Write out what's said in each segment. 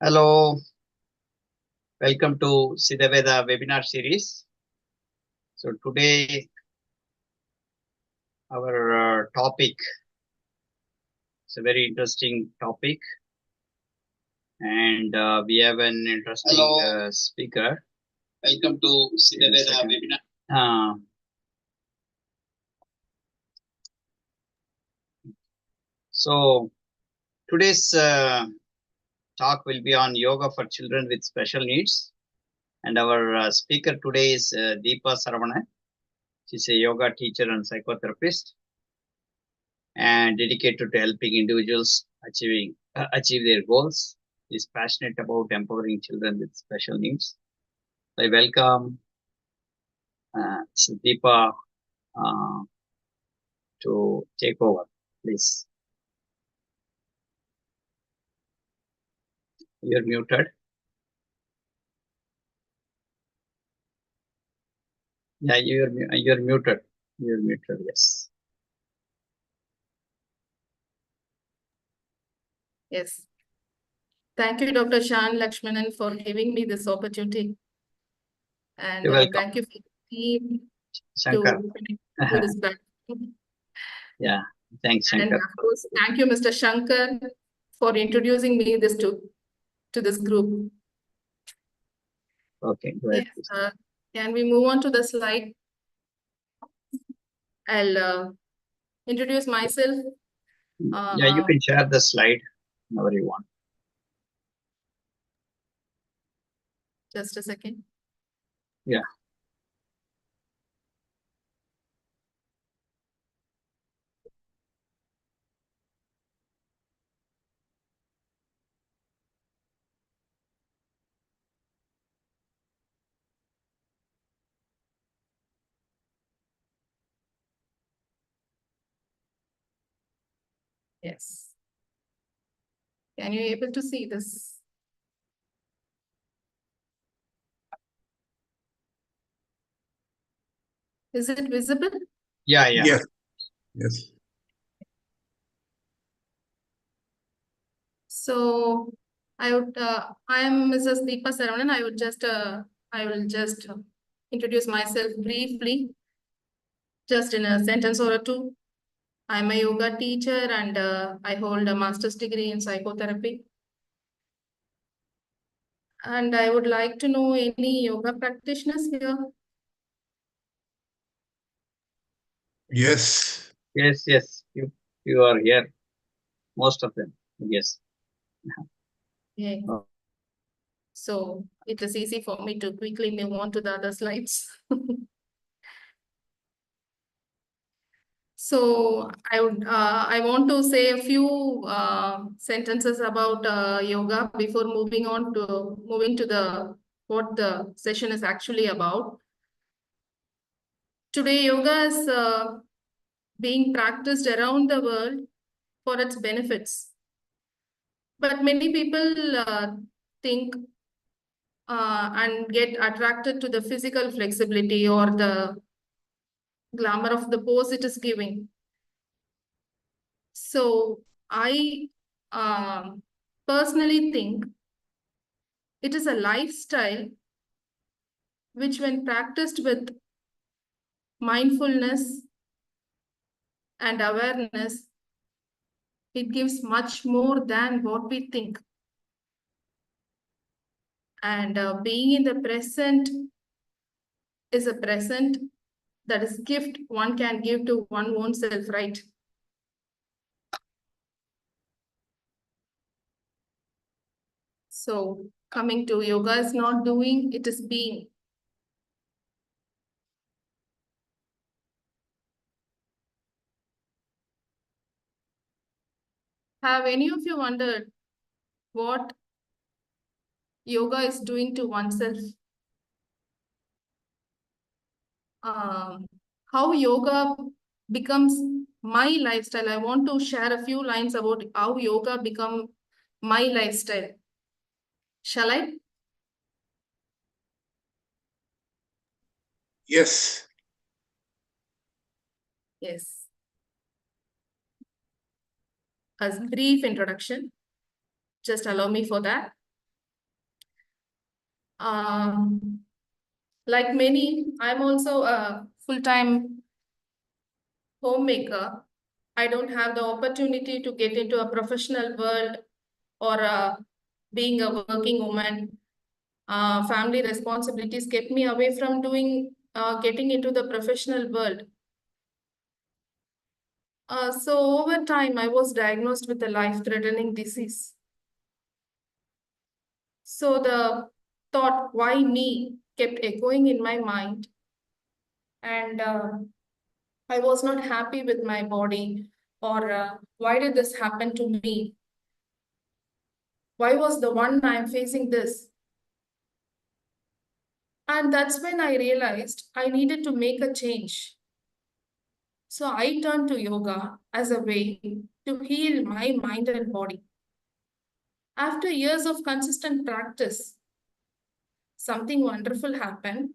Hello, welcome to Siddhaveda webinar series. So today our topic is a very interesting topic, and we have an interesting speaker. Welcome to Siddhaveda webinar. So today's talk will be on yoga for children with special needs, and our speaker today is Deepa Saravana. She's a yoga teacher and psychotherapist, and dedicated to helping individuals achieve their goals. Is passionate about empowering children with special needs. I welcome Deepa to take over, please. You're muted. Yeah, you're muted. You're muted. Yes. Yes. Thank you, Dr. Shan Lakshmanan, for giving me this opportunity. And You're welcome. thank you for the team Shankar. to this platform. Yeah, thanks, Shankar. And of course, thank you, Mr. Shankar, for introducing me to this group. Okay, go ahead. Yes, can we move on to the slide? I'll introduce myself. Yeah, you can share the slide whenever you want. Just a second. Yeah. Yes. Can you able to see this? Is it visible? Yeah. Yes. Yes. So I am Mrs. Deepa Saravanan. I will just introduce myself briefly, just in a sentence or two. I'm a yoga teacher and I hold a master's degree in psychotherapy. And I would like to know any yoga practitioners here. Yes. Yes. You are here. Most of them. Yes. Yeah. Oh. So it is easy for me to quickly move on to the other slides. So I want to say a few sentences about yoga before moving to the what the session is actually about. Today, yoga is being practiced around the world for its benefits, but many people think and get attracted to the physical flexibility or the glamour of the pose it is giving. So I personally think it is a lifestyle which, when practiced with mindfulness and awareness, it gives much more than what we think. And being in the present is a present that is gift one can give to one own self, right? So coming to yoga is not doing, it is being. Have any of you wondered what yoga is doing to oneself? How yoga becomes my lifestyle. I want to share a few lines about how yoga become my lifestyle. Shall I? Yes. Yes. As brief introduction, just allow me for that. Like many, I'm also a full-time homemaker. I don't have the opportunity to get into a professional world or being a working woman. Family responsibilities kept me away from getting into the professional world. So over time, I was diagnosed with a life-threatening disease. So the thought, why me, kept echoing in my mind. And I was not happy with my body, or why did this happen to me? Why was the one I'm facing this? And that's when I realized I needed to make a change. So I turned to yoga as a way to heal my mind and body. After years of consistent practice, something wonderful happened.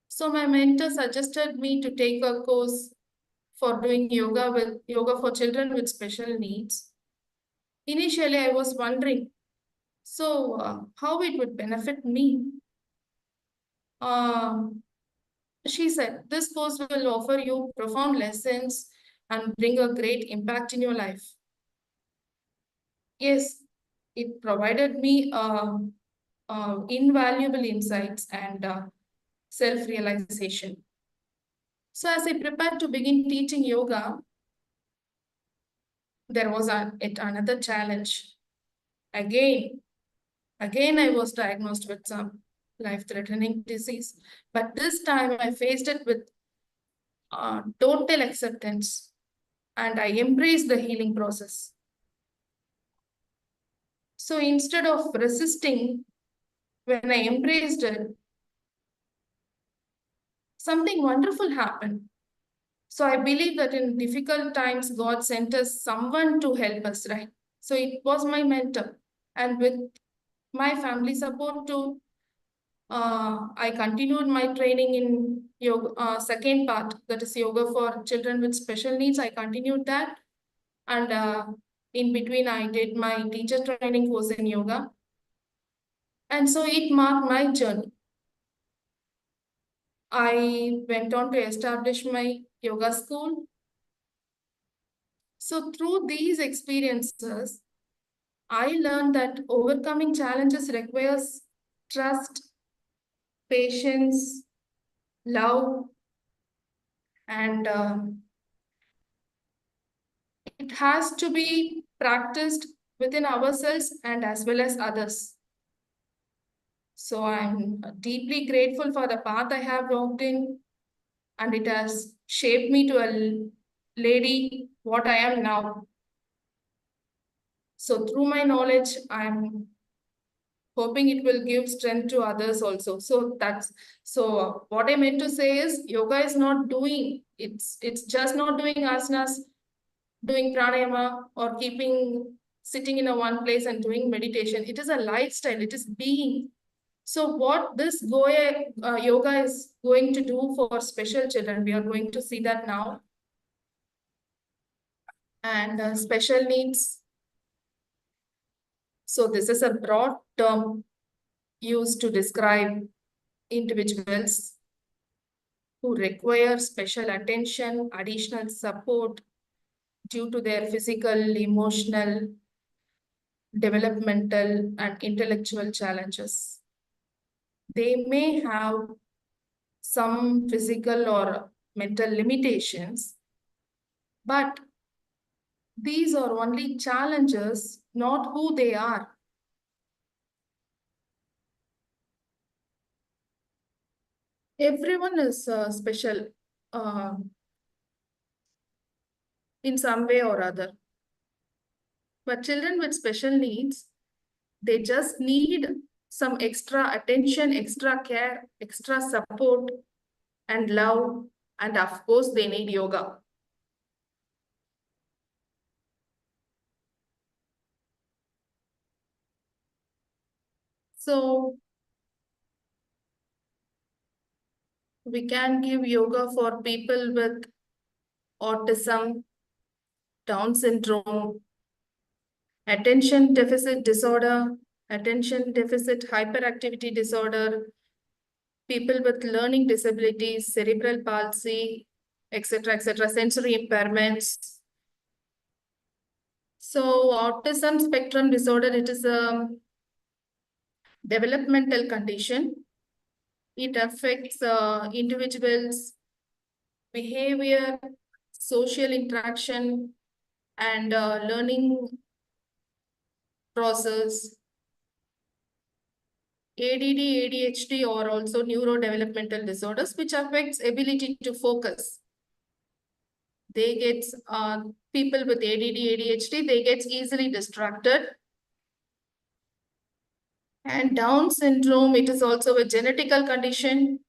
So my mentor suggested me to take a course for doing yoga for children with special needs. Initially, I was wondering, so how it would benefit me. Um, she said, this course will offer you profound lessons and bring a great impact in your life. Yes, it provided me invaluable insights and self-realization. So as I prepared to begin teaching yoga, there was yet another challenge. Again, I was diagnosed with some life-threatening disease, but this time I faced it with total acceptance, and I embraced the healing process. So instead of resisting, when I embraced it, something wonderful happened. So I believe that in difficult times, God sent us someone to help us, right? So it was my mentor. And with my family support too, I continued my training in yoga, second part, that is yoga for children with special needs. I continued that. And in between, I did my teacher training course in yoga. And so it marked my journey. I went on to establish my yoga school. So through these experiences, I learned that overcoming challenges requires trust, patience, love, and it has to be practiced within ourselves and as well as others. So I'm deeply grateful for the path I have walked in, and it has shaped me to a lady what I am now. So through my knowledge, I'm hoping it will give strength to others also. So what I meant to say is yoga is not doing, it's just not doing asanas, doing pranayama, or sitting in a one place and doing meditation. It is a lifestyle, it is being. So what this yoga is going to do for special children, we are going to see that now. And special needs. So this is a broad term used to describe individuals who require special attention, additional support due to their physical, emotional, developmental, and intellectual challenges. They may have some physical or mental limitations, but these are only challenges, not who they are. Everyone is special in some way or other. But children with special needs, they just need some extra attention, extra care, extra support, and love. And of course, they need yoga. So we can give yoga for people with autism, Down syndrome, attention deficit disorder, attention deficit hyperactivity disorder, people with learning disabilities, cerebral palsy, etc., sensory impairments. So autism spectrum disorder, it is a developmental condition. It affects individuals' behavior, social interaction, and learning process. ADD, ADHD are also neurodevelopmental disorders which affects ability to focus. They get people with ADD, ADHD, they get easily distracted. And Down syndrome, it is also a genetical condition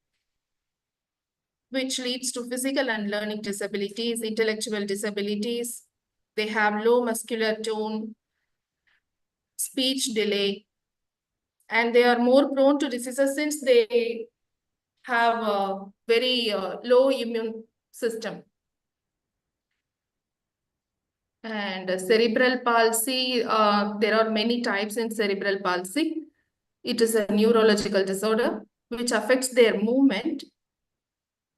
which leads to physical and learning disabilities, intellectual disabilities. They have low muscular tone, speech delay, and they are more prone to diseases since they have a very low immune system. And cerebral palsy, there are many types in cerebral palsy. It is a neurological disorder which affects their movement,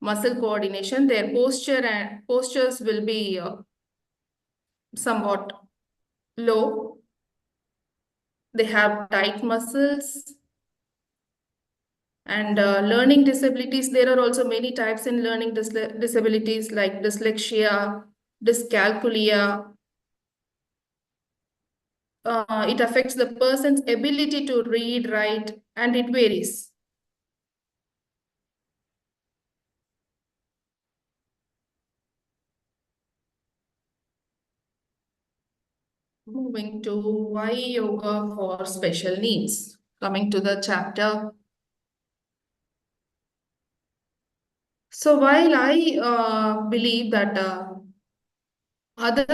muscle coordination, their posture, and postures will be somewhat low. They have tight muscles. And learning disabilities, there are also many types in learning disabilities like dyslexia, dyscalculia. It affects the person's ability to read, write, and it varies. Moving to why yoga for special needs. Coming to the chapter. So while I believe that other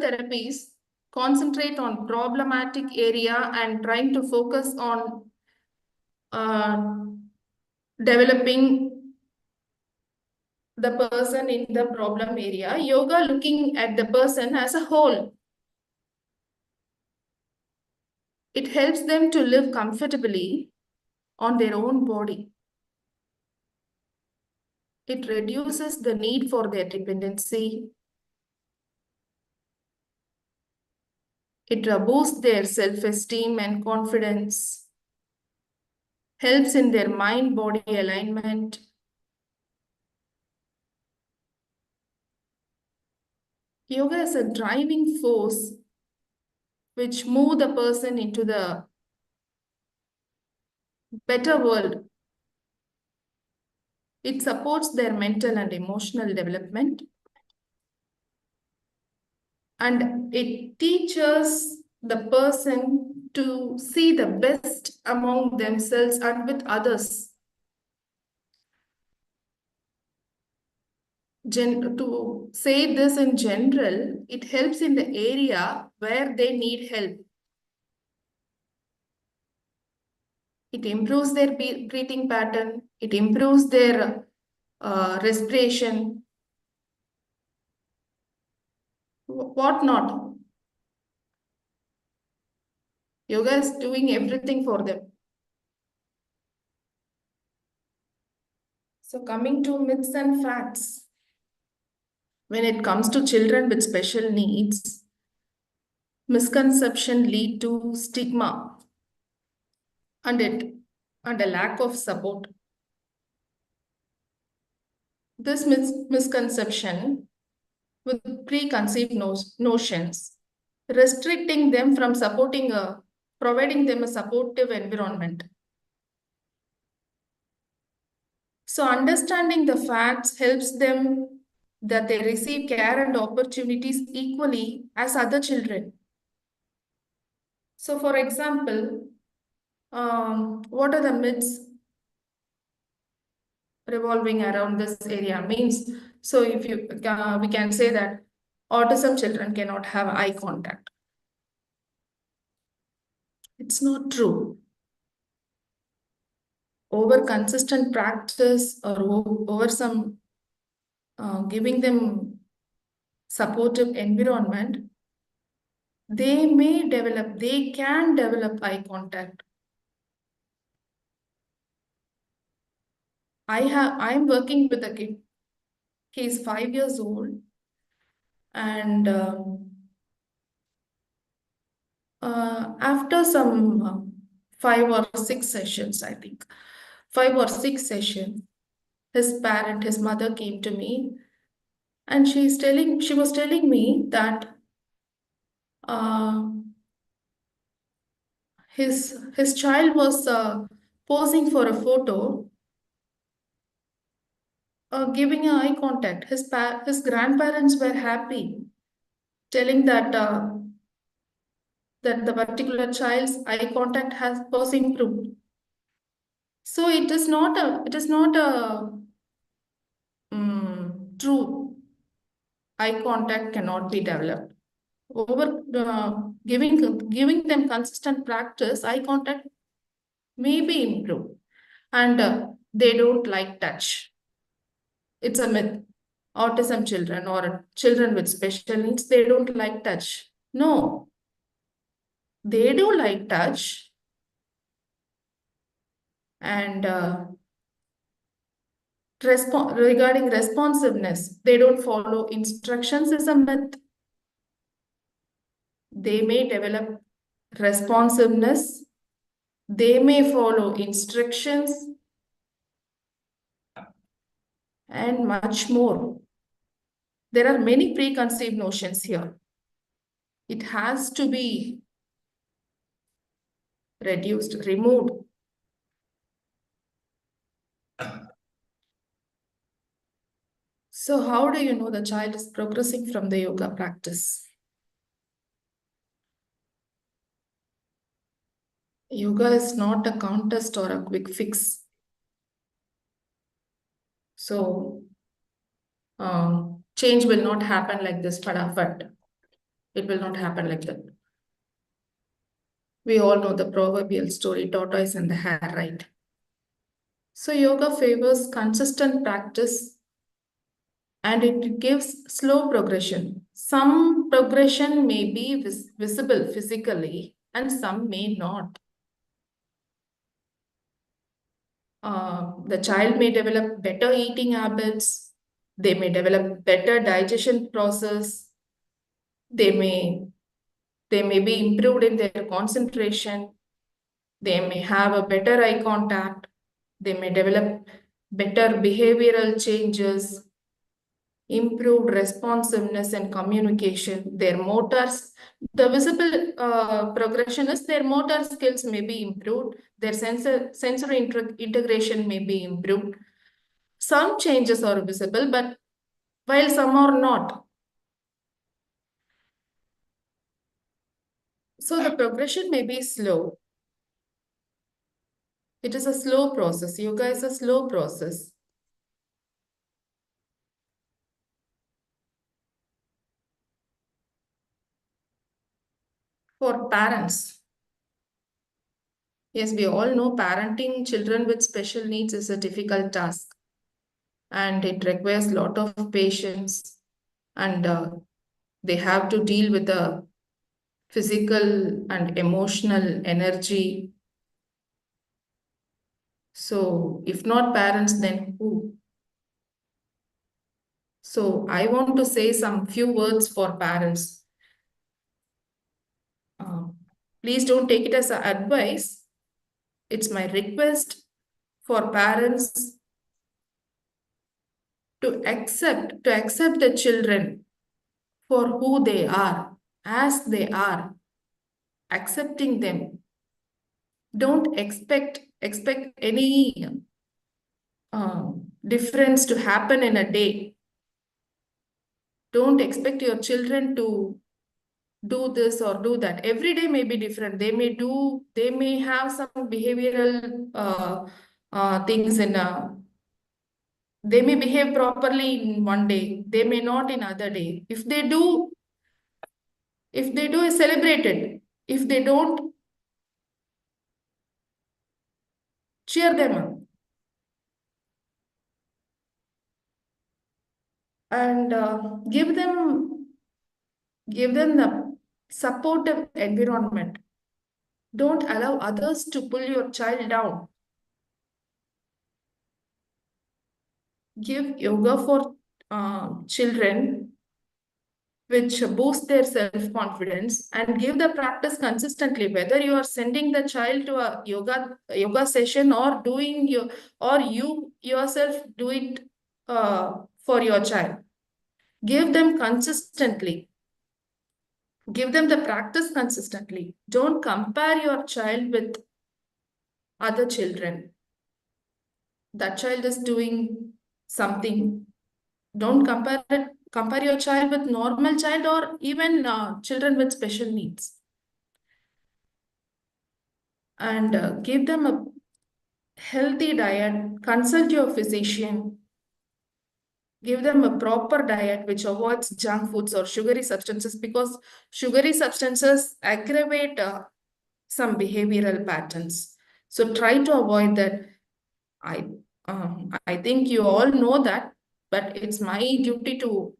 therapies concentrate on problematic area and trying to focus on developing the person in the problem area, yoga looking at the person as a whole. It helps them to live comfortably on their own body. It reduces the need for their dependency. It boosts their self-esteem and confidence. Helps in their mind-body alignment. Yoga is a driving force which moves the person into the better world. It supports their mental and emotional development. And it teaches the person to see the best among themselves and with others. To say this in general, it helps in the area where they need help. It improves their breathing pattern. It improves their respiration. What not? Yoga is doing everything for them. So coming to myths and facts. When it comes to children with special needs, misconception lead to stigma and a lack of support. This misconception with preconceived notions, restricting them from providing them a supportive environment. So understanding the facts helps them that they receive care and opportunities equally as other children. So for example, what are the myths revolving around this area means? So if we can say that autism children cannot have eye contact. It's not true. Over consistent practice or over some giving them supportive environment, they can develop eye contact. I'm working with a kid. He's 5 years old, and after some 5 or 6 sessions, I think 5 or 6 sessions, his mother came to me, and she was telling me that uh, his child was posing for a photo, giving a eye contact. His grandparents were happy, telling that the particular child's eye contact was improved. So it is not a true. Eye contact cannot be developed. Over giving them consistent practice, eye contact may be improved, and they don't like touch. It's a myth. Autism children or children with special needs, they don't like touch. No, they do like touch, and regarding responsiveness, they don't follow instructions is a myth. They may develop responsiveness, they may follow instructions, and much more. There are many preconceived notions here. It has to be reduced, removed. So how do you know the child is progressing from the yoga practice? Yoga is not a contest or a quick fix. So change will not happen like this, padafat. It will not happen like that. We all know the proverbial story, tortoise and the hare, right? So yoga favors consistent practice, and it gives slow progression. Some progression may be visible physically and some may not. The child may develop better eating habits, they may develop better digestion process, they may be improved in their concentration, they may have a better eye contact, they may develop better behavioral changes, improved responsiveness and communication, their motors. The visible progression is their motor skills may be improved, their sensory integration may be improved. Some changes are visible, but while some are not. So the progression may be slow. It is a slow process. Yoga is a slow process. For parents, yes, we all know parenting children with special needs is a difficult task, and it requires a lot of patience, and they have to deal with the physical and emotional energy. So if not parents, then who? So I want to say some few words for parents. Please don't take it as an advice. It's my request for parents to accept the children for who they are, as they are, accepting them. Don't expect any difference to happen in a day. Don't expect your children to do this or do that. Every day may be different. They may have some behavioral things they may behave properly in one day, they may not in other day. If they do, celebrate it. If they don't, cheer them up. And give them the supportive environment. Don't allow others to pull your child down. Give yoga for children, which boost their self-confidence, and give the practice consistently, whether you are sending the child to a yoga session or you yourself do it for your child. Give them consistently. Give them the practice consistently. Don't compare your child with other children. That child is doing something. Don't compare your child with normal child or even children with special needs. And give them a healthy diet. Consult your physician. Give them a proper diet which avoids junk foods or sugary substances, because sugary substances aggravate some behavioral patterns. So try to avoid that. I think you all know that, but it's my duty to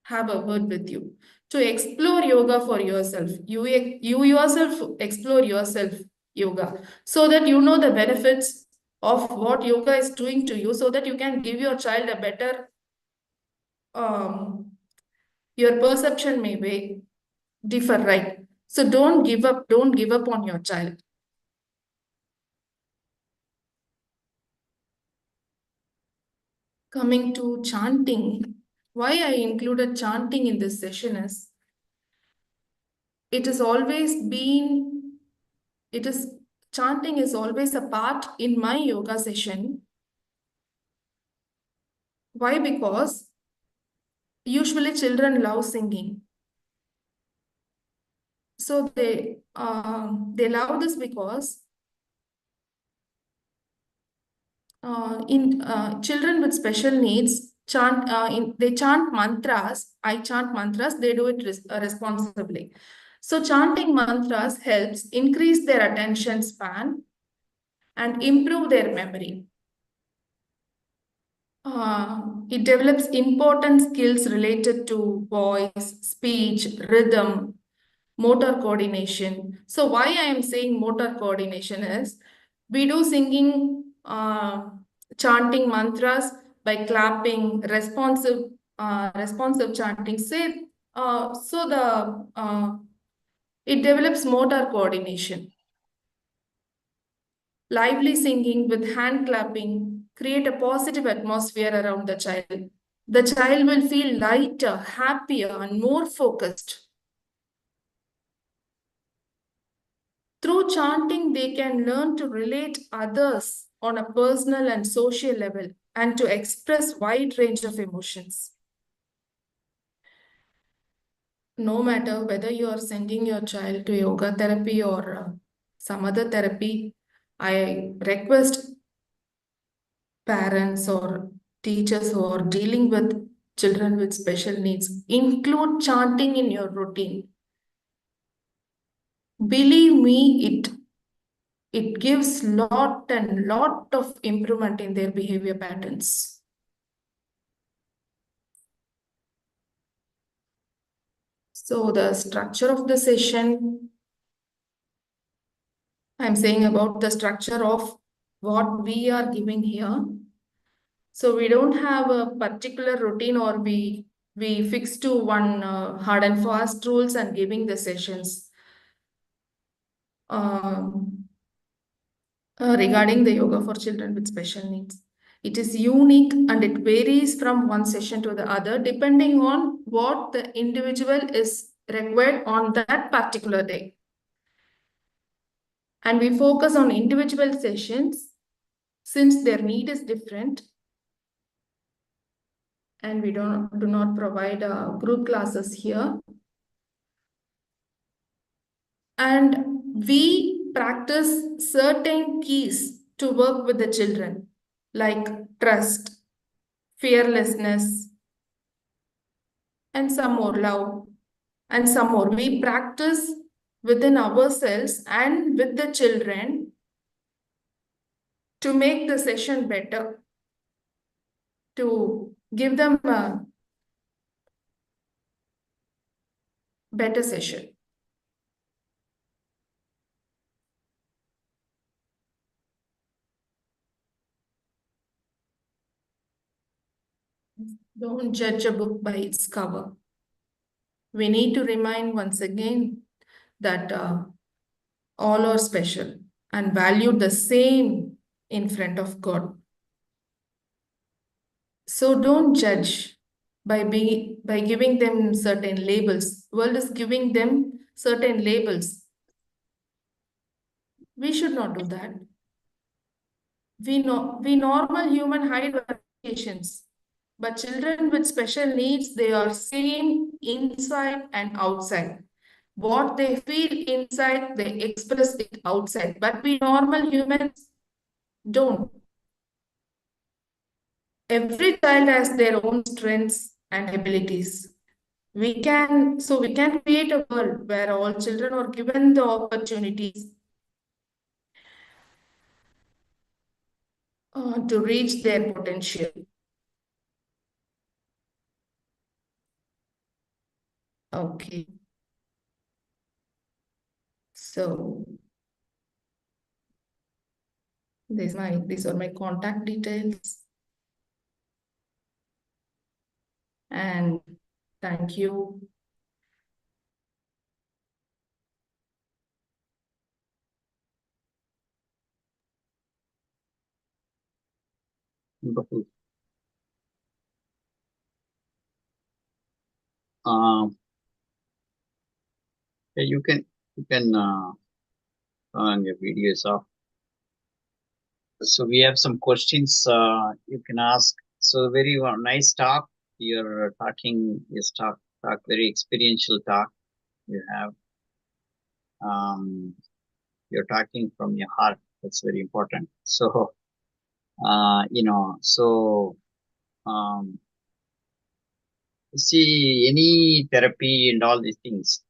have a word with you, to explore yoga for yourself. You yourself explore yourself yoga, so that you know the benefits of what yoga is doing to you, so that you can give your child a better, your perception may be differ, right? So don't give up on your child. Coming to chanting, why I included chanting in this session is, it has always been, chanting is always a part in my yoga session. Why? Because usually children love singing. So they love this because in children with special needs they chant mantras. I chant mantras. They do it responsibly. So chanting mantras helps increase their attention span and improve their memory. It develops important skills related to voice, speech, rhythm, motor coordination. So why I am saying motor coordination is, we do singing, chanting mantras by clapping, responsive chanting. It develops motor coordination. Lively singing with hand clapping create a positive atmosphere around the child. The child will feel lighter, happier, and more focused. Through chanting, they can learn to relate others on a personal and social level and to express wide range of emotions. No matter whether you are sending your child to yoga therapy or some other therapy, I request parents or teachers who are dealing with children with special needs, include chanting in your routine. Believe me, it gives lot of improvement in their behavior patterns. So the structure of the session, I'm saying about the structure of what we are giving here. So we don't have a particular routine, or we fix to one hard and fast rules and giving the sessions. Regarding the yoga for children with special needs, it is unique and it varies from one session to the other depending on what the individual is required on that particular day. And we focus on individual sessions since their need is different, and we do not provide group classes here. And we practice certain keys to work with the children, like trust, fearlessness, and some more love, and some more. We practice within ourselves and with the children to make the session better, to give them better session. Don't judge a book by its cover. We need to remind once again that all are special and valued the same in front of God. So don't judge by giving them certain labels. World is giving them certain labels. We should not do that. We normal human hide variations, but children with special needs, they are same inside and outside. What they feel inside, they express it outside. But we normal humans don't. Every child has their own strengths and abilities. We can create a world where all children are given the opportunities to reach their potential. Okay. So these are my contact details. And thank you. Wonderful. Yeah, you can turn on your videos off. So we have some questions you can ask. So very nice talk. You're talking is talk very experiential talk. You have you're talking from your heart. That's very important. So um, see any therapy and all these things.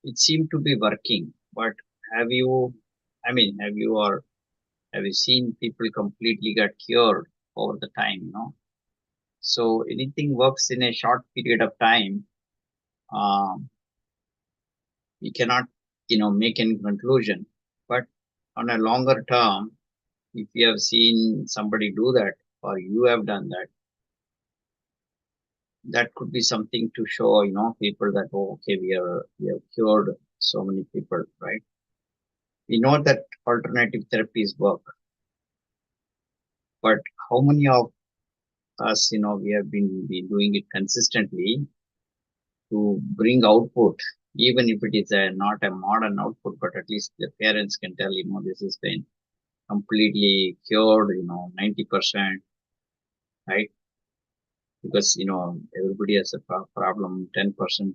It seemed to be working, but have you? Have you seen people completely get cured over the time? So anything works in a short period of time. We cannot, make any conclusion. But on a longer term, if you have seen somebody do that, or you have done that, that could be something to show, people that, oh, okay, we have cured so many people, right? We know that alternative therapies work, but how many of us, we have been doing it consistently to bring output, even if it is not a modern output, but at least the parents can tell, this has been completely cured, 90%, right? Because, everybody has a problem, 10%, 15%,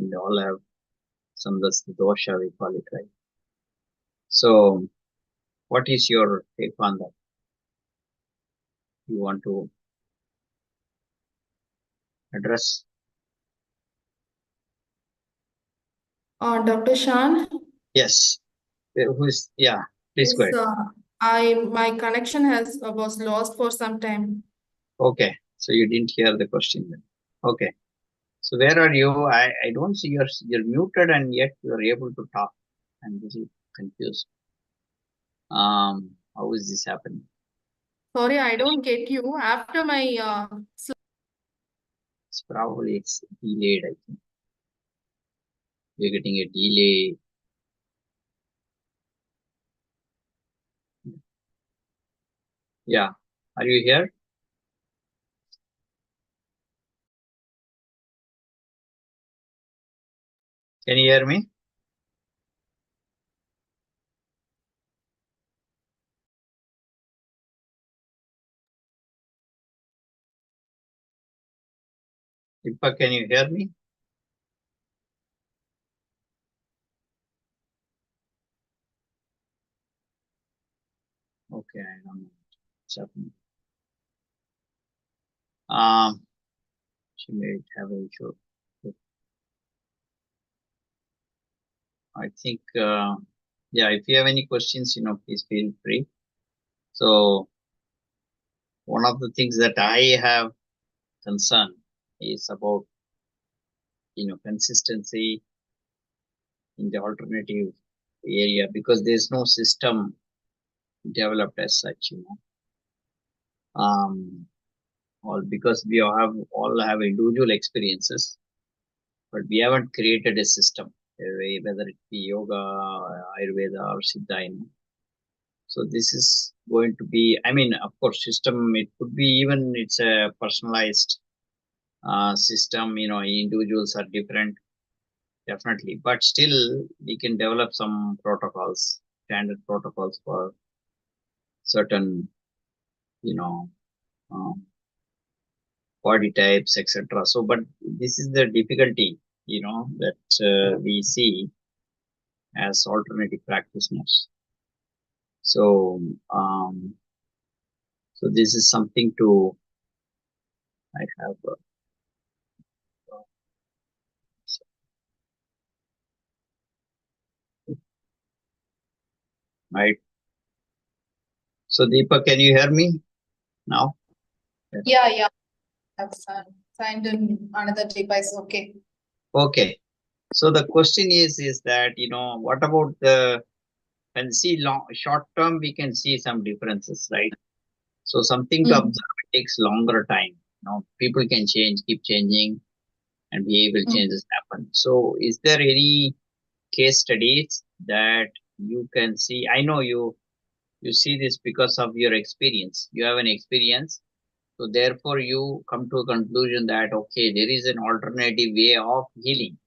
they all have some, that's the dosha, we call it, right? So, what is your take on that? You want to address? Dr. Shan, Yes. Please yes, go ahead. my connection was lost for some time. Okay. So you didn't hear the question then. Okay. So where are you? I don't see you're muted and yet you're able to talk. I'm little confused. How is this happening? Sorry, I don't get you. After my It's delayed, I think. We're getting a delay. Yeah. Are you here? Can you hear me? Deepak, can you hear me? Okay, I don't know what's happening. She may have an issue. I think, if you have any questions, please feel free. So one of the things that I have concern is about, consistency in the alternative area, because there's no system developed as such, all because we all have individual experiences, but we haven't created a system, whether it be yoga, Ayurveda, or Siddha. So this is going to be, of course, system. It could be even it's a personalized system. Individuals are different, definitely, but still we can develop some protocols, standard protocols for certain, you know, um, body types, etc. So, but this is the difficulty, that we see as alternative practitioners. So, so this is something to I have. Right. So, Deepa, can you hear me now? Yeah. I've signed in another device. Okay. Okay. So the question is that, what about when see short term, we can see some differences, right? So something to observe takes longer time. People can change, keep changing, and behavioral changes happen. So is there any case studies that you can see? I know you see this because of your experience. You have an experience. So therefore you come to a conclusion that, okay, there is an alternative way of healing.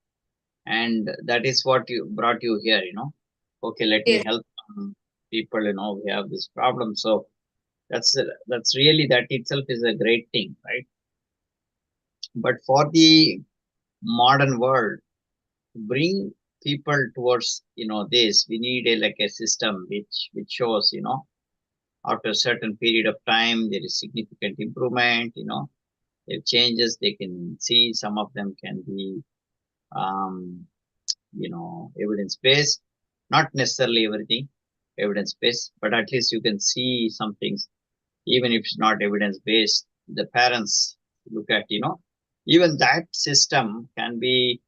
And that is what you brought you here, okay, let me Yes. help some people, we have this problem. So that's really, that itself is a great thing, right? But for the modern world, to bring people towards, this, we need like a system which shows, after a certain period of time there is significant improvement, there are changes they can see. Some of them can be um, evidence based, not necessarily everything evidence based, but at least you can see some things, even if it's not evidence based. The parents look at, even that system can be,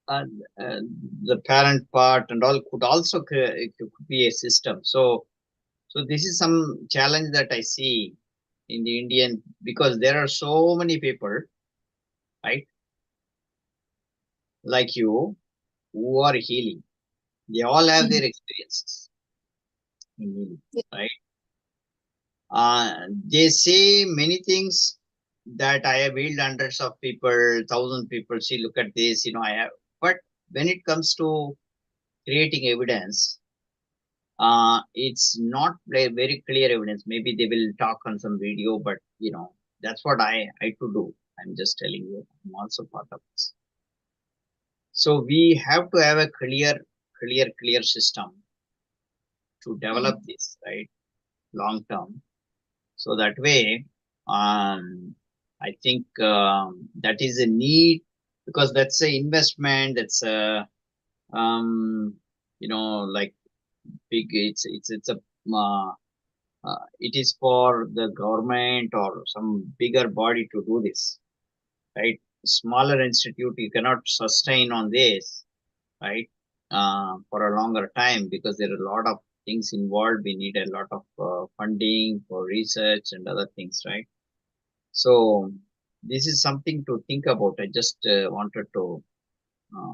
uh, uh, the parent part and all could also it could be a system. So this is some challenge that I see in the Indian, because there are so many people, right, like you, who are healing. They all have their experiences in healing, right? They say many things that I have healed hundreds of people, thousand people. See, look at this, I have. But when it comes to creating evidence, it's not very clear evidence. Maybe they will talk on some video, but that's what I to do. I'm just telling you, I'm also part of this. So we have to have a clear system to develop this, right, long term. So that way, I think that is a need, because that's a investment. That's a like big. It's a it is for the government or some bigger body to do this, right? Smaller institute, you cannot sustain on this, right? For a longer time, because there are a lot of things involved. We need a lot of funding for research and other things, right? So this is something to think about. I just wanted to, uh,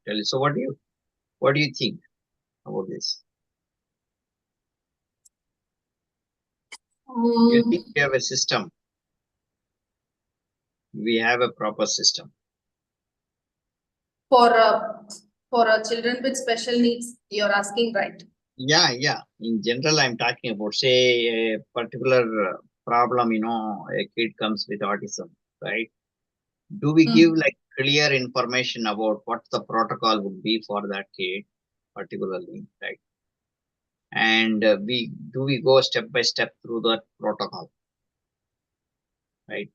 tell you. So what do you think about this? You think we have a system? We have a proper system For children with special needs, you're asking, right? Yeah. In general, I'm talking about, say, a particular problem. A kid comes with autism, right? Do we give like clear information about what the protocol would be for that kid, particularly, right? And we go step by step through that protocol, right?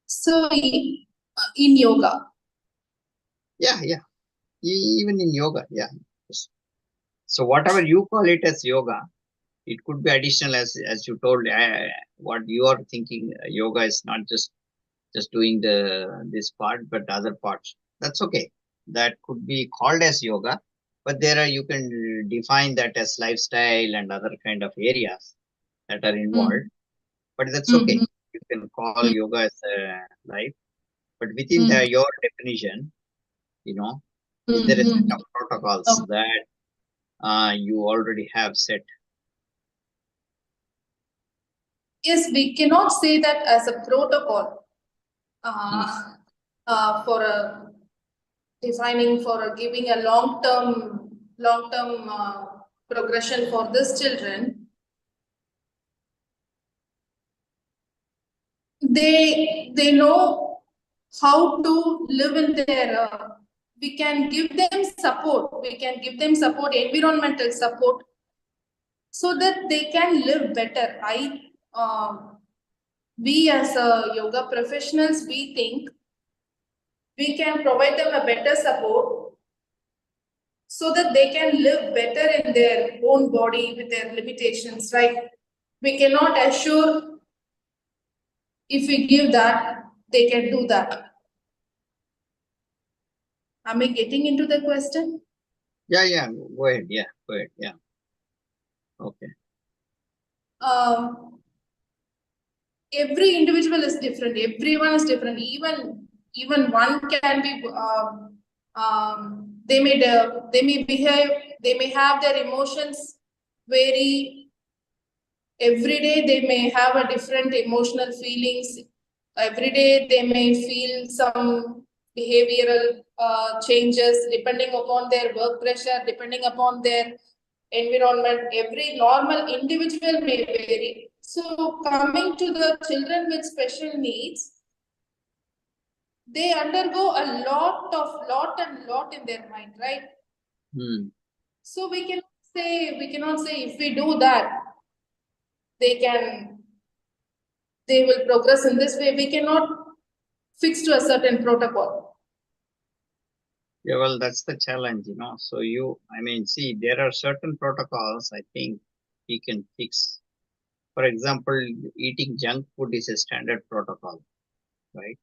So in yoga. Yeah. Even in yoga, yeah. Yes. So whatever you call it as yoga, It could be additional, as you told. What you are thinking, yoga is not just doing this part, but other parts. That's okay. That could be called as yoga, but there are, you can define that as lifestyle and other kind of areas that are involved. But that's okay. Mhm. You can call yoga as a life, but within your definition, is there a set of protocols that you already have set? Yes, we cannot say that as a protocol for defining, for giving a long-term progression for these children. They know how to live in their. We can give them support. We can give them support, environmental support, so that they can live better. We as yoga professionals, we think we can provide them a better support so that they can live better in their own body with their limitations, right? We cannot assure if we give that, they can do that. Am I getting into the question? Yeah. Go ahead. Yeah, go ahead. Yeah. Okay. Every individual is different. Everyone is different. Even one can be. They may behave. They may have their emotions very. Every day they may have a different emotional feelings. Every day they may feel some behavioral changes depending upon their work pressure, depending upon their environment. Every normal individual may vary. So coming to the children with special needs, they undergo a lot in their mind, right? So we cannot say if we do that, they will progress in this way. We cannot fix to a certain protocol. Yeah, well, that's the challenge, So see, there are certain protocols I think we can fix. For example, eating junk food is a standard protocol, right?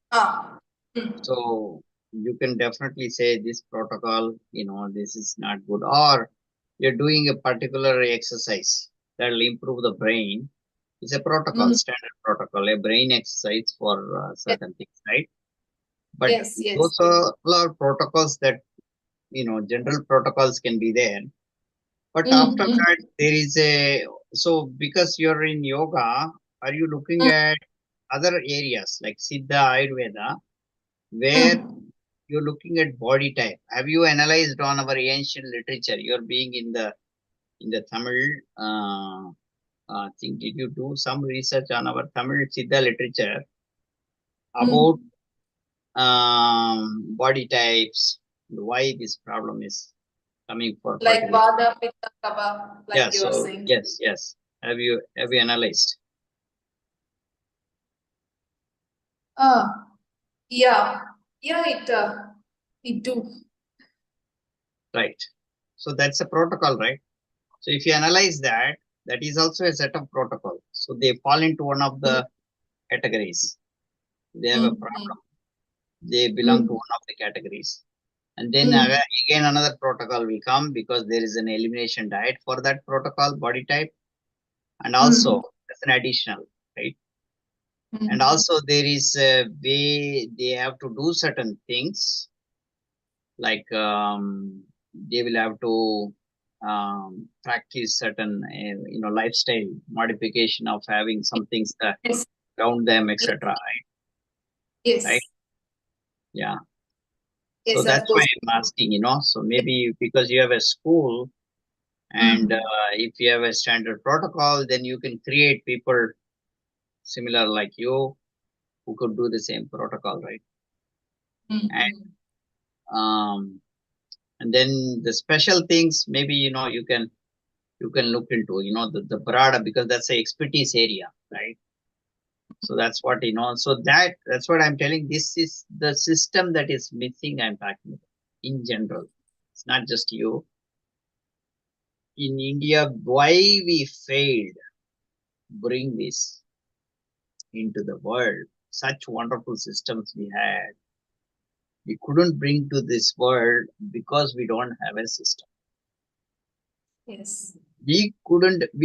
So you can definitely say this protocol, this is not good. Or you're doing a particular exercise that will improve the brain. It's a protocol, standard protocol, a brain exercise for certain things, right? But Yes. those are a lot of protocols that, general protocols can be there. But after that, there is so because you're in yoga, are you looking at other areas like Siddha, Ayurveda, where you're looking at body type? Have you analyzed on our ancient literature? You're being in the Tamil thing. Did you do some research on our Tamil Siddha literature about body types, why this problem is coming for like particular? Vada, Pitta, Kapha, like Yeah, you are so saying. yes. Have you analyzed? Yeah, it do. Right. So that's a protocol, right? So if you analyze that, that is also a set of protocol. So they fall into one of the categories. They have a problem. They belong to one of the categories. And then again another protocol will come because there is an elimination diet for that protocol body type. And also that's an additional, right? And also there is a way they have to do certain things, like they will have to practice certain lifestyle modification of having some things that Yes. around them, etc. Right? Yes. Right? Yeah. Yes, So that's why course. I'm asking, So maybe because you have a school, and if you have a standard protocol, then you can create people similar like you who could do the same protocol, right? And then the special things, maybe you can look into, the broader, because that's a expertise area, right? So that's what, so that's what I'm telling. This is the system that is missing, I'm talking about in general. It's not just you. in India, why we failed bring this into the world. Such wonderful systems we had. We couldn't bring to this world because we don't have a system. Yes. We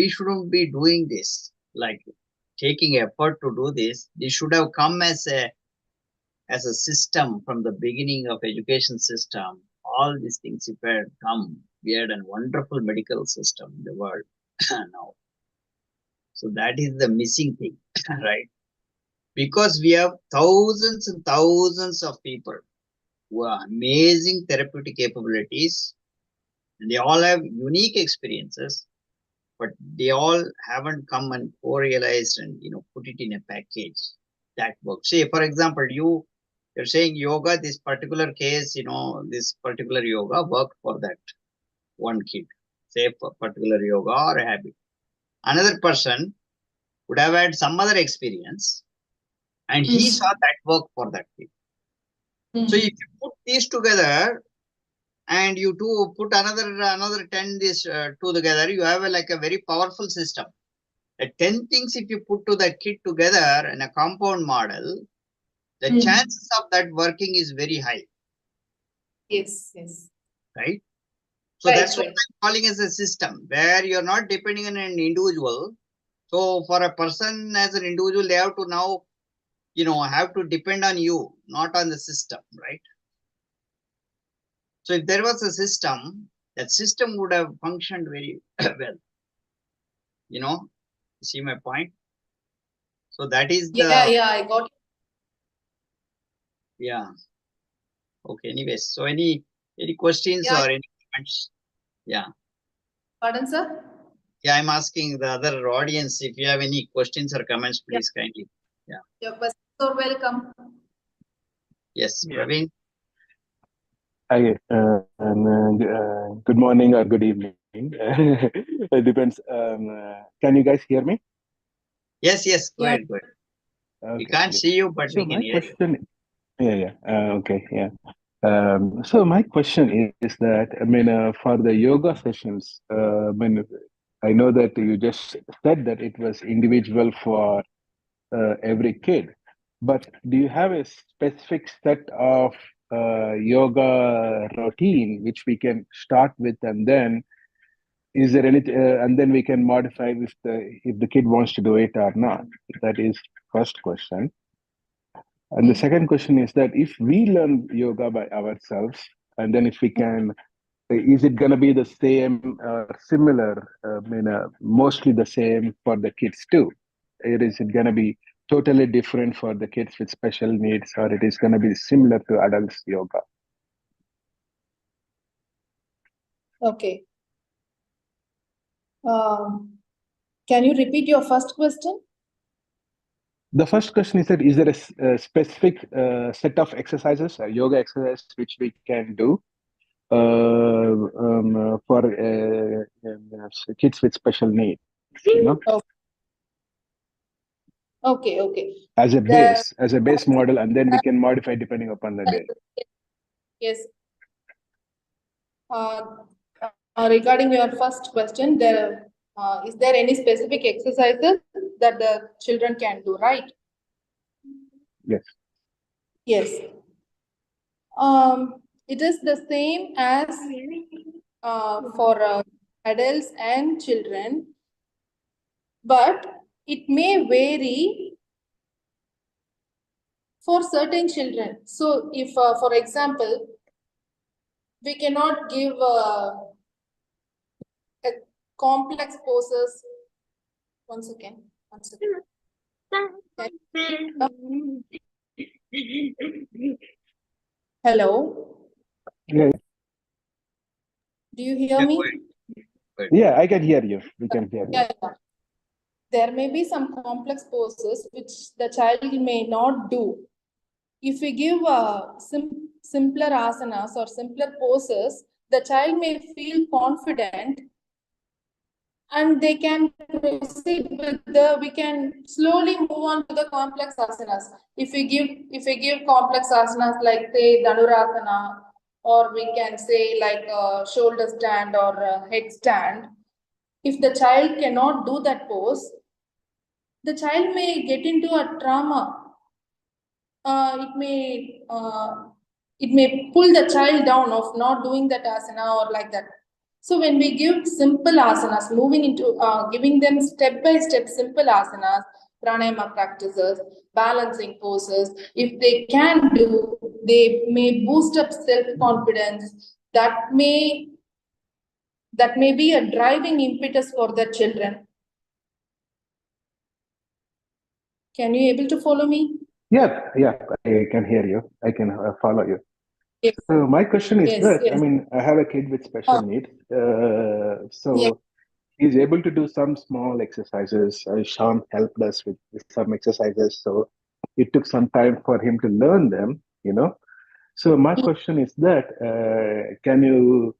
shouldn't be doing this, like taking effort to do this. This should have come as a system from the beginning of education system. All these things if had come, we had a wonderful medical system in the world now. So that is the missing thing, right? Because we have thousands and thousands of people who have amazing therapeutic capabilities, and they all have unique experiences, but they all haven't come and co-realized and put it in a package that works. Say, for example, you're saying yoga, this particular case, this particular yoga worked for that one kid, say for particular yoga or a habit. Another person would have had some other experience and he saw that work for that kid. So if you put these together and you two put another 10 these two together, you have like a very powerful system. 10 things if you put to that kit together in a compound model, the chances of that working is very high. Yes, yes. Right? So that's what I'm calling as a system, where you're not depending on an individual. So for a person as an individual, they have to now, have to depend on you, not on the system, right? So if there was a system, that system would have functioned very well. See my point? So that is the I got it. Yeah. Okay. Anyways, so any questions or any comments? Yeah. Pardon, sir? Yeah, I'm asking the other audience if you have any questions or comments, please kindly. Yeah. Your questions are welcome. Yes, Praveen. Hi, good morning or good evening. It depends. Can you guys hear me? Yes. Go ahead. Okay, We can't see you, but we can hear question, you. Okay, yeah. So my question is that, for the yoga sessions, I know that you just said that it was individual for every kid, but do you have a specific set of yoga routine which we can start with, and then is there any and then we can modify if the kid wants to do it or not? That is first question. And the second question is that if we learn yoga by ourselves, and then if we can, is it going to be the same or similar, mostly the same for the kids too? Or is it going to be totally different for the kids with special needs, or it is going to be similar to adults yoga? Okay. Can you repeat your first question? The first question is that is there a specific set of exercises, yoga exercises, which we can do for kids with special needs, Okay. as a base model, and then we can modify depending upon the day. Yes. Regarding your first question, is there any specific exercises that the children can do, right? Yes. Yes. It is the same as for adults and children, but it may vary for certain children. So if, for example, we cannot give complex poses. One second. Hello. Yeah. Do you hear me? Yeah, I can hear you. We can hear you. Yeah. There may be some complex poses which the child may not do. If we give simpler asanas or simpler poses, the child may feel confident and they can proceed with we can slowly move on to the complex asanas. If we give complex asanas like say Dhanurasana, or we can say like shoulder stand or head stand, if the child cannot do that pose, the child may get into a trauma. It may pull the child down of not doing that asana or like that. So when we give simple asanas, moving into giving them step by step simple asanas, pranayama practices, balancing poses, if they can do, they may boost up self-confidence. That may be a driving impetus for the children. Can you able to follow me? Yeah, I can hear you. I can follow you. Yes. So my question is Yes, that, yes. I mean, I have a kid with special needs. So Yes. he's able to do some small exercises. Sean helped us with some exercises. So it took some time for him to learn them, you know. So my question is that, can you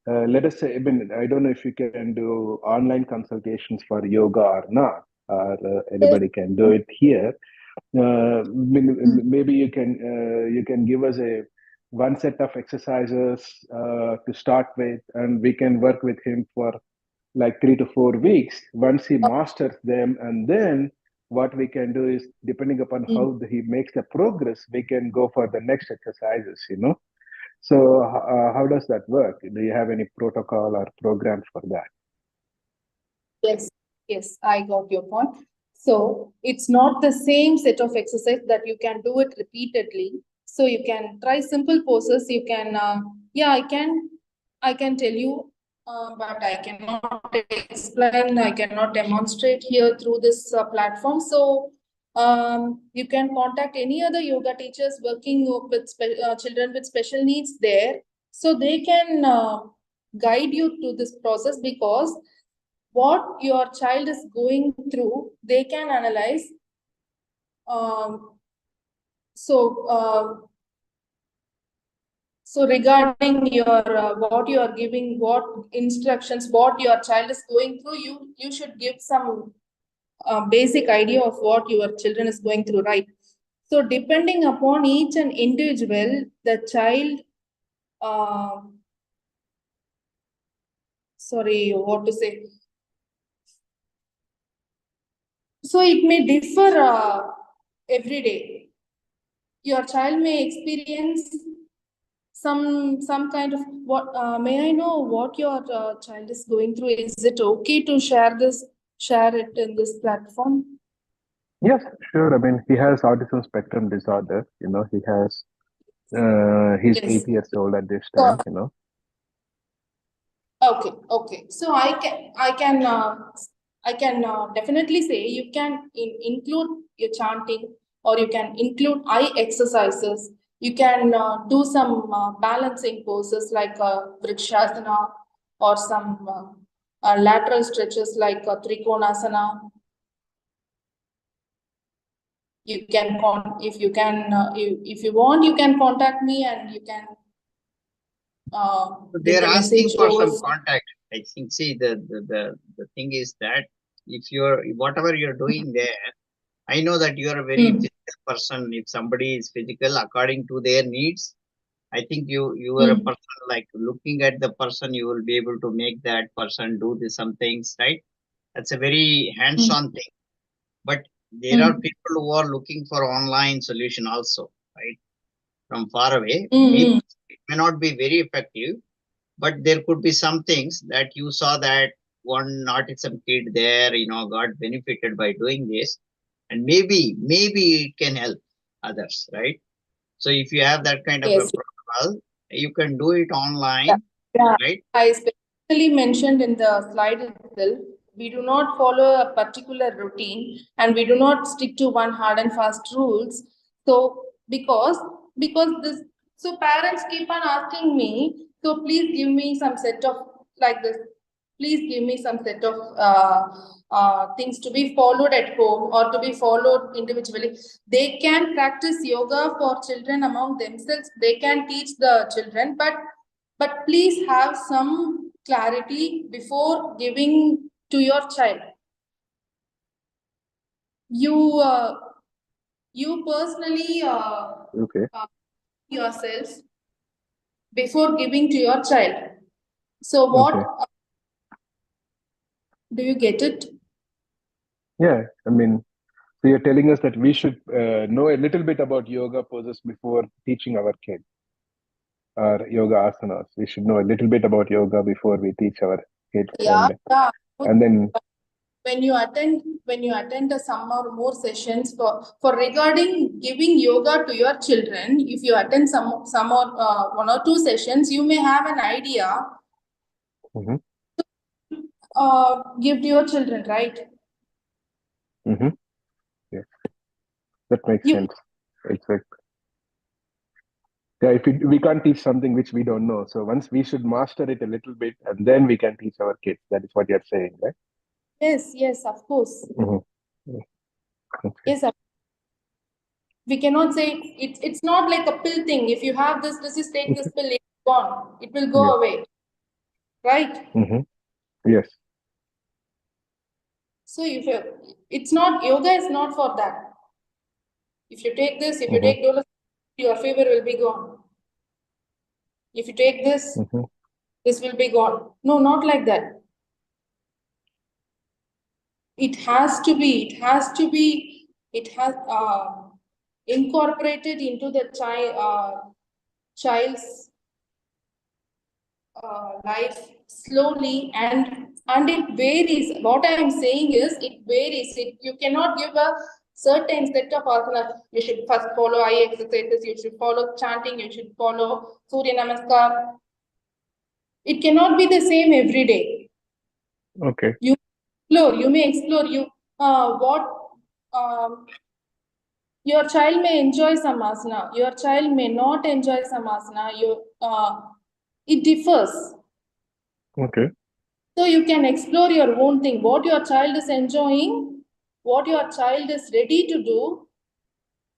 let us say, I mean, I don't know if you can do online consultations for yoga or not, or Yes. anybody can do it here. Maybe you can give us a one set of exercises to start with, and we can work with him for like 3 to 4 weeks. Once he masters them, and then what we can do is, depending upon how he makes the progress, we can go for the next exercises. You know. So how does that work? Do you have any protocol or programs for that? Yes, yes, I got your point. So it's not the same set of exercise that you can do it repeatedly. So you can try simple poses. You can, I can tell you, but I cannot explain. I cannot demonstrate here through this platform. So you can contact any other yoga teachers working with children with special needs there. So they can guide you to this process, because what your child is going through, they can analyze. So, so regarding your what you are giving, what instructions, what your child is going through, you should give some basic idea of what your children is going through, right? So depending upon each and individual, the child, sorry, what to say? So it may differ every day. Your child may experience some kind of what. May I know what your child is going through? Is it okay to share it in this platform? Yes, sure. I mean, he has autism spectrum disorder. You know, he's Yes. 8 years old at this So, time. You know. okay. So I can definitely say you can include your chanting, or you can include eye exercises. You can do some balancing poses like vrikshasana, or some lateral stretches like trikonasana. You can if you can if you want, you can contact me, and you can So get they're the asking message for over. some contact. I think, see, the thing is that if you're, whatever you're doing there, I know that you're a very physical person. If somebody is physical according to their needs, I think you are a person, like looking at the person, you will be able to make that person do some things, right? That's a very hands-on thing. But there are people who are looking for online solution also, right? From far away. Maybe it may not be very effective, but there could be some things that you saw that one autism kid there, got benefited by doing this, and maybe it can help others, right? So if you have that kind of a Yes. protocol, you can do it Yeah. online, Yeah. right? I specifically mentioned in the slide itself, we do not follow a particular routine, and we do not stick to one hard and fast rules. So because this, so parents keep on asking me, so please give me some set of like this. Please give me some set of things to be followed at home or to be followed individually. They can practice yoga for children among themselves. They can teach the children, but please have some clarity before giving to your child. You personally Okay. yourself before giving to your child. So what Okay. Do you get it? Yeah, I mean, so you're telling us that we should know a little bit about yoga poses before teaching our kids, or yoga asanas. We should know a little bit about yoga before we teach our kids, Yeah, yeah. and then When you attend some or more sessions for regarding giving yoga to your children, if you attend some or one or two sessions, you may have an idea mhm, give to your children, right? mhm, yeah, that makes You sense. Exactly. Yeah, if we can't teach something which we don't know, so once we should master it a little bit, and then we can teach our kids. That is what you're saying, right? yes, of course. Mhm. Yeah, okay. Yes, we cannot say it's not like a pill thing. If you have this, just take this pill, it's gone. It will go Yeah. away, right? Mhm. Yes. So if it's not, yoga is not for that. If you take this, if you Mhm. take doula, your fever will be gone. If you take this, Mhm. this will be gone. No, not like that. It has to be. It has incorporated into the child's life slowly, and it varies. What I am saying is it varies. You cannot give a certain set of asanas. You should first follow eye exercises, you should follow chanting, you should follow Surya Namaskar. It cannot be the same every day. Okay. You may explore what um, your child may enjoy some asana, your child may not enjoy some asana. It differs. Okay. So you can explore your own thing, what your child is enjoying, what your child is ready to do,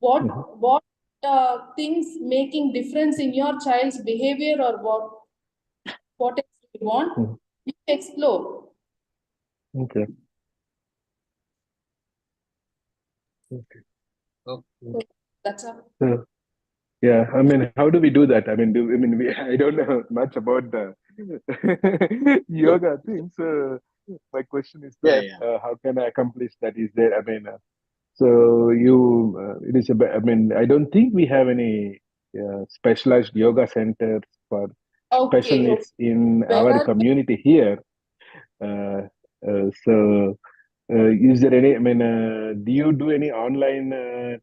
Mhm. what things making difference in your child's behavior, or what else you want, Mhm. you explore. Okay. Okay. Okay. So that's all. So, yeah, I mean, how do we do that? I mean, I don't know much about the yoga thing. So my question is Yeah, that yeah. how can I accomplish that? Is there? I mean, so it is I mean, I don't think we have any specialized yoga centers for special Okay, okay. needs in Where our are community here. Uh, so, is there any? I mean, do you do any online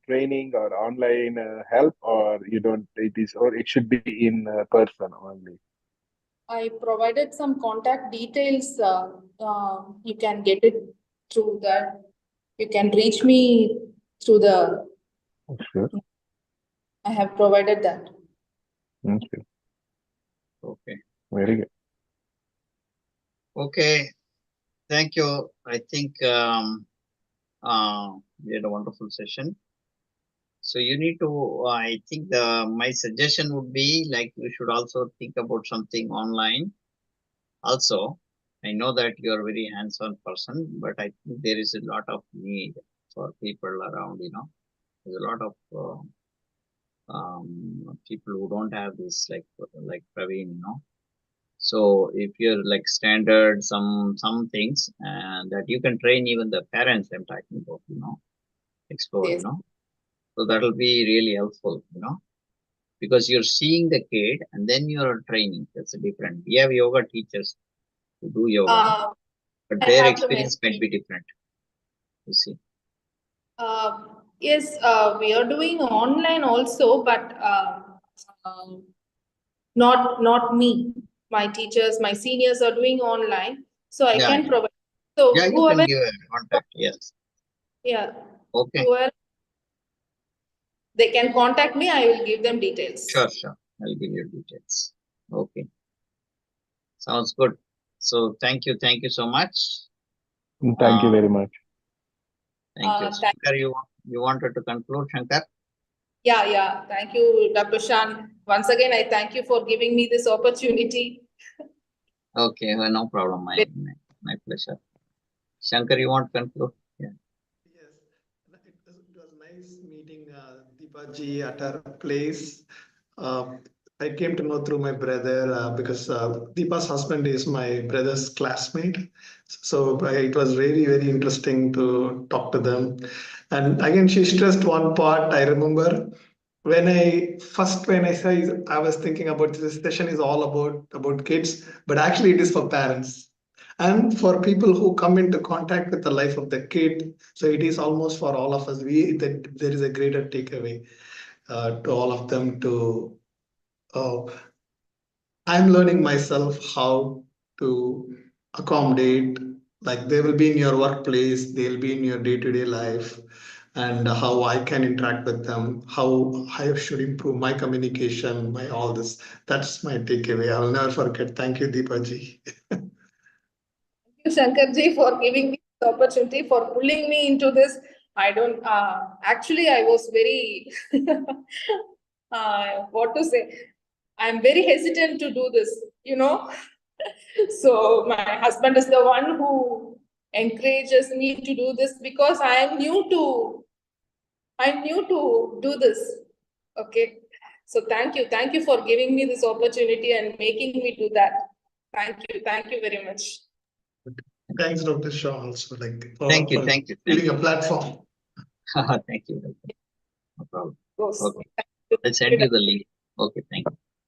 training or online help, or you don't? It is, or it should be in person only. I provided some contact details. You can get it through that. You can reach me through the. Sure. I have provided that. Okay. Okay. Very good. Okay. Thank you. I think we had a wonderful session. So you need to, I think my suggestion would be like you should also think about something online. Also, I know that you are a very hands-on person, but I think there is a lot of need for people around. There's a lot of people who don't have this, like Praveen. So if you're like standard some things, and that you can train even the parents I'm talking about, explore, Yes. so that'll be really helpful, because you're seeing the kid and then you're training. That's a different. We have yoga teachers who do yoga, Uh, but I their have to experience might mention. be different. You see. Yes, we are doing online also, but um, not me. My teachers, my seniors are doing online, so I Yeah, can yeah, provide. So yeah. You can whoever, give a contact. Yes. yeah, Okay. whoever they can contact me, I will give them details. Sure, sure. I'll give you details. Okay. Sounds good. So thank you so much. Thank you Uh, very much. Thank you. Thank, Shankar, you wanted to conclude, Shankar? yeah. Thank you, Dr. Shan. Once again, I thank you for giving me this opportunity. Okay, well, no problem. My pleasure. Shankar, you want to conclude? Yeah. Yes, it was nice meeting Deepa ji at her place. I came to know through my brother because Deepa's husband is my brother's classmate. So it was very, very interesting to talk to them. And again, she stressed one part. I remember when I said I was thinking about this session is all about kids, but actually it is for parents and for people who come into contact with the life of the kid. So it is almost for all of us. There is a greater takeaway to all of them to. I'm learning myself how to accommodate, like they will be in your workplace, they'll be in your day-to-day life, and how I can interact with them, how I should improve my communication, my all this. That's my takeaway. I'll never forget. Thank you, Deepaji. You, Shankarji, for giving me this opportunity, for pulling me into this. I don't, actually, I was very, what to say? I'm very hesitant to do this, you know. So my husband is the one who encourages me to do this because I'm new to do this. Okay. So thank you for giving me this opportunity and making me do that. Thank you very much. Thanks, Dr. Shaw, also Thank you. for Thank you. giving a platform. Thank you. No problem. Of course. Okay. Let's send you the link. Okay. Thank you.